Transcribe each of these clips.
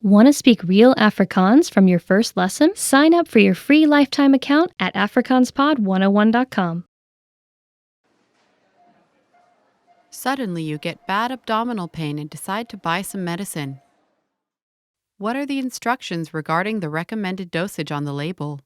Want to speak real Afrikaans from your first lesson? Sign up for your free lifetime account at afrikaanspod101.com. Suddenly you get bad abdominal pain and decide to buy some medicine. What are the instructions regarding the recommended dosage on the label?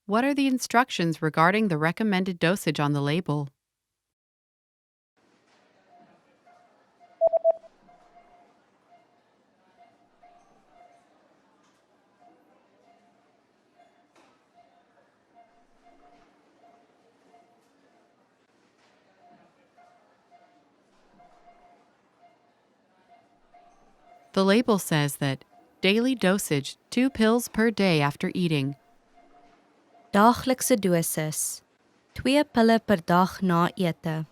What are the instructions regarding the recommended dosage on the label? The label says that daily dosage 2 pills per day after eating. Daaglikse dosis 2 pille per dag na ete.